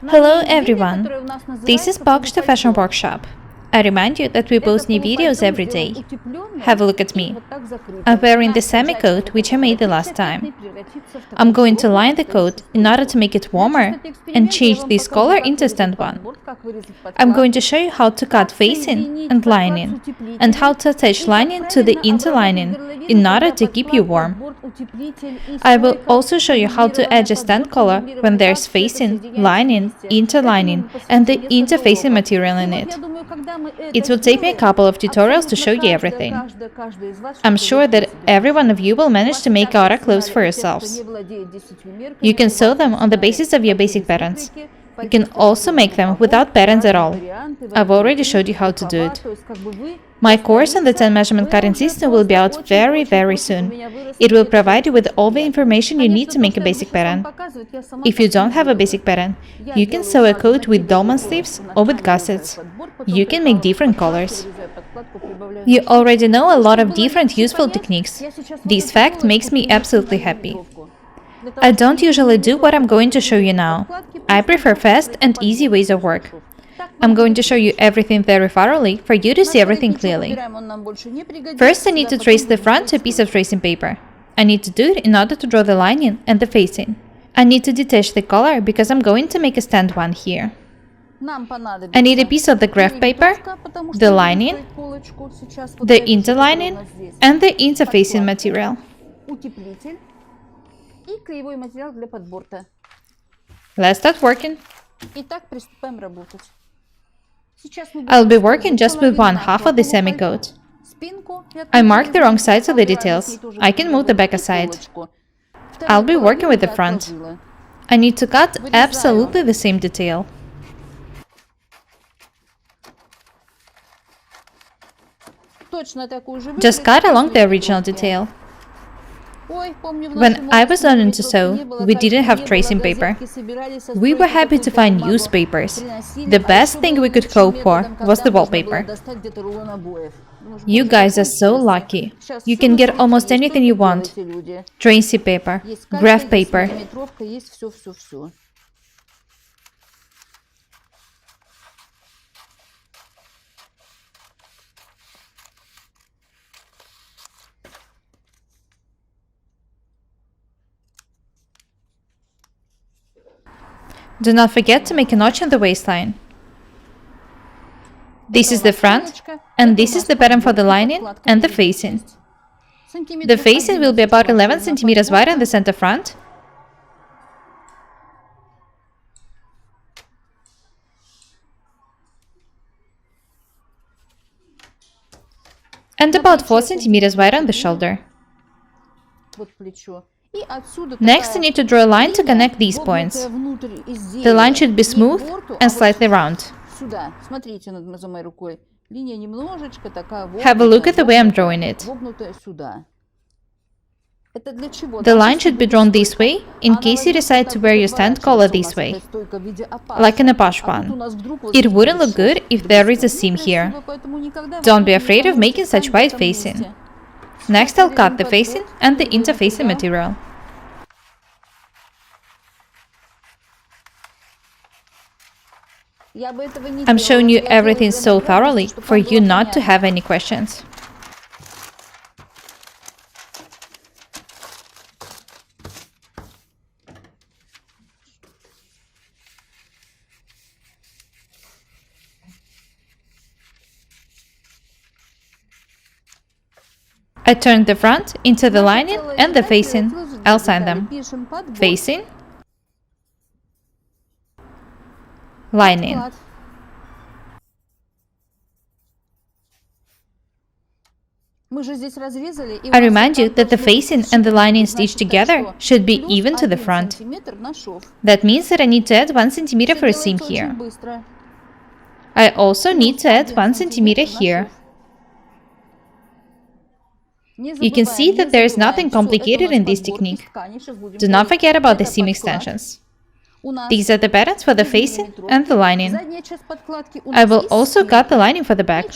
Hello everyone, this is Paukshte Fashion Workshop. I remind you that we post new videos every day. Have a look at me. I'm wearing the semi-coat which I made the last time. I'm going to line the coat in order to make it warmer and change this color into stand one. I'm going to show you how to cut facing and lining and how to attach lining to the interlining in order to keep you warm. I will also show you how to adjust stand color when there's facing, lining, interlining and the interfacing material in it. It will take me a couple of tutorials to show you everything. I'm sure that every one of you will manage to make our clothes for yourselves. You can sew them on the basis of your basic patterns. You can also make them without patterns at all. I've already showed you how to do it. My course on the 10 measurement cutting system will be out very soon. It will provide you with all the information you need to make a basic pattern. If you don't have a basic pattern, you can sew a coat with dolman sleeves or with gussets. You can make different colors. You already know a lot of different useful techniques. This fact makes me absolutely happy. I don't usually do what I'm going to show you now. I prefer fast and easy ways of work. I'm going to show you everything very thoroughly for you to see everything clearly. First, I need to trace the front to a piece of tracing paper. I need to do it in order to draw the lining and the facing. I need to detach the collar because I'm going to make a stand one here. I need a piece of the graph paper, the lining, the interlining, and the interfacing material. Let's start working. I'll be working just with one half of the semi-coat. I marked the wrong sides of the details. I can move the back aside. I'll be working with the front. I need to cut absolutely the same detail. Just cut along the original detail. When I was learning to sew, we didn't have tracing paper. We were happy to find newspapers. The best thing we could hope for was the wallpaper. You guys are so lucky. You can get almost anything you want. Tracing paper, graph paper. Do not forget to make a notch on the waistline. This is the front, and this is the pattern for the lining and the facing. The facing will be about 11 cm wide on the center front, and about 4 cm wide on the shoulder. Next, I need to draw a line to connect these points. The line should be smooth and slightly round. Have a look at the way I'm drawing it. The line should be drawn this way in case you decide to wear your stand collar this way, like in a posh one. It wouldn't look good if there is a seam here. Don't be afraid of making such wide facing. Next, I'll cut the facing and the interfacing material. I'm showing you everything so thoroughly for you not to have any questions. I turned the front into the lining and the facing. I'll sign them. Facing, lining. I remind you that the facing and the lining stitched together should be even to the front. That means that I need to add 1 cm for a seam here. I also need to add 1 cm here. You can see that there is nothing complicated in this technique. Do not forget about the seam extensions. These are the patterns for the facing and the lining. I will also cut the lining for the back.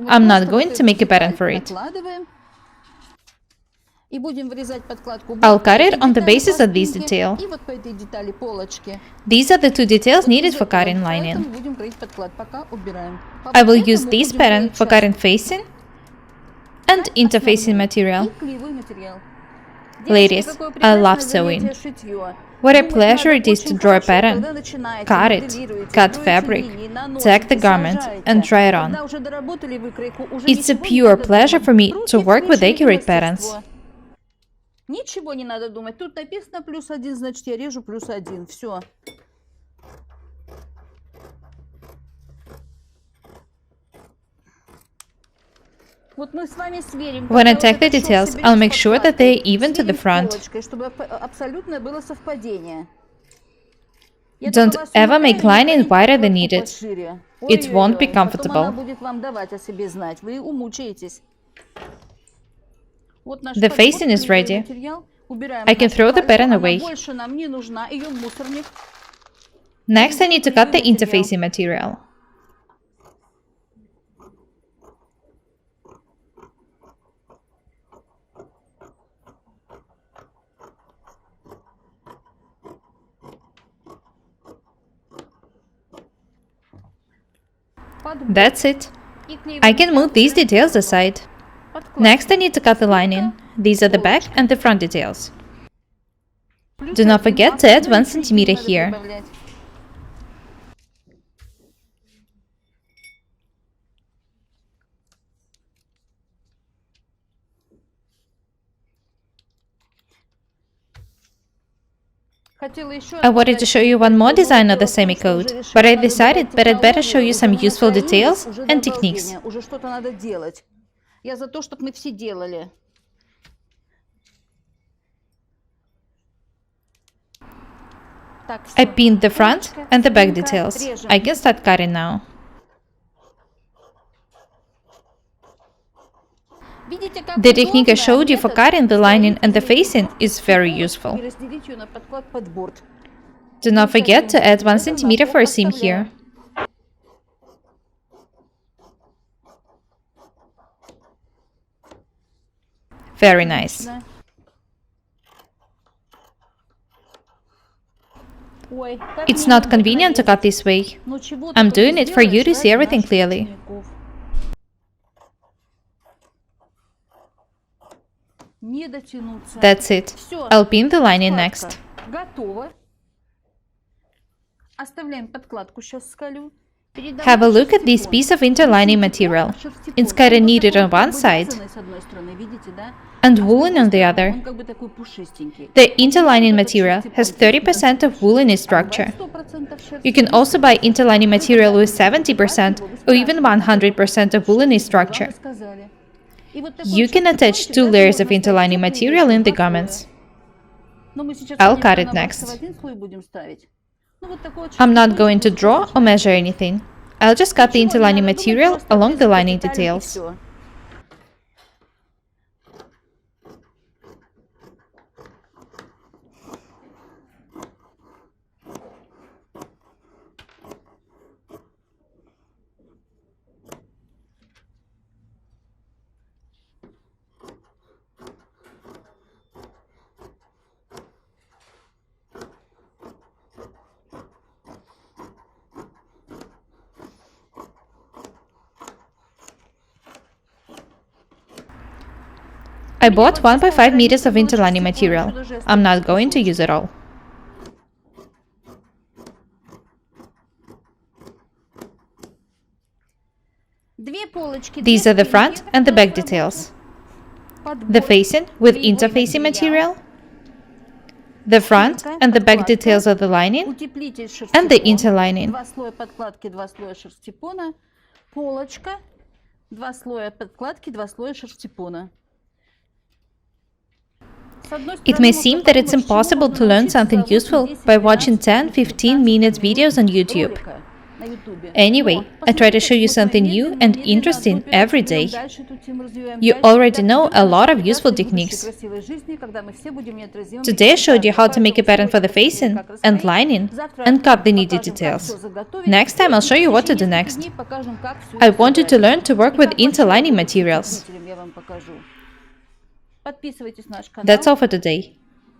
I'm not going to make a pattern for it. I'll cut it on the basis of this detail. These are the two details needed for cutting lining. I will use this pattern for cutting facing and interfacing material. Ladies, I love sewing. What a pleasure it is to draw a pattern, cut it, cut fabric, tag the garment, and try it on. It's a pure pleasure for me to work with accurate patterns. Ничего не надо думать. Тут написано +1, значит, я режу +1. Все. When I tag the details, I'll make sure that they're even to the front. Don't ever make lining wider than needed. It won't be comfortable. The facing is ready. I can throw the pattern away. Next, I need to cut the interfacing material. That's it. I can move these details aside. Next, I need to cut the lining. These are the back and the front details. Do not forget to add 1 centimeter here. I wanted to show you one more design of the semi-coat, but I decided that I'd better show you some useful details and techniques. I pinned the front and the back details. I can start cutting now. The technique I showed you for cutting the lining and the facing is very useful. Do not forget to add 1 centimeter for a seam here. Very nice. It's not convenient to cut this way. I'm doing it for you to see everything clearly. That's it. I'll pin the lining next. Have a look at this piece of interlining material. It's cotton knitted on one side and woolen on the other. The interlining material has 30% of wool in its structure. You can also buy interlining material with 70% or even 100% of wool in its structure. You can attach 2 layers of interlining material in the garments. I'll cut it next. I'm not going to draw or measure anything. I'll just cut the interlining material along the lining details. I bought 1.5 meters of interlining material. I'm not going to use it all. These are the front and the back details. The facing with interfacing material, the front and the back details of the lining, and the interlining. It may seem that it's impossible to learn something useful by watching 10-15 minutes videos on YouTube. Anyway, I try to show you something new and interesting every day. You already know a lot of useful techniques. Today I showed you how to make a pattern for the facing and lining and cut the needed details. Next time I'll show you what to do next. I want you to learn to work with interlining materials. Подписывайтесь на наш канал. That's all for today.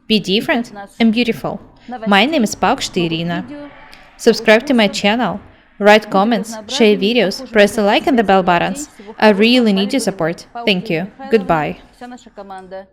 Be different and beautiful. My name is Paukshte Irina. Subscribe to my channel, write comments, share videos, press the like and the bell buttons. I really need your support. Thank you. Goodbye. Вся наша команда.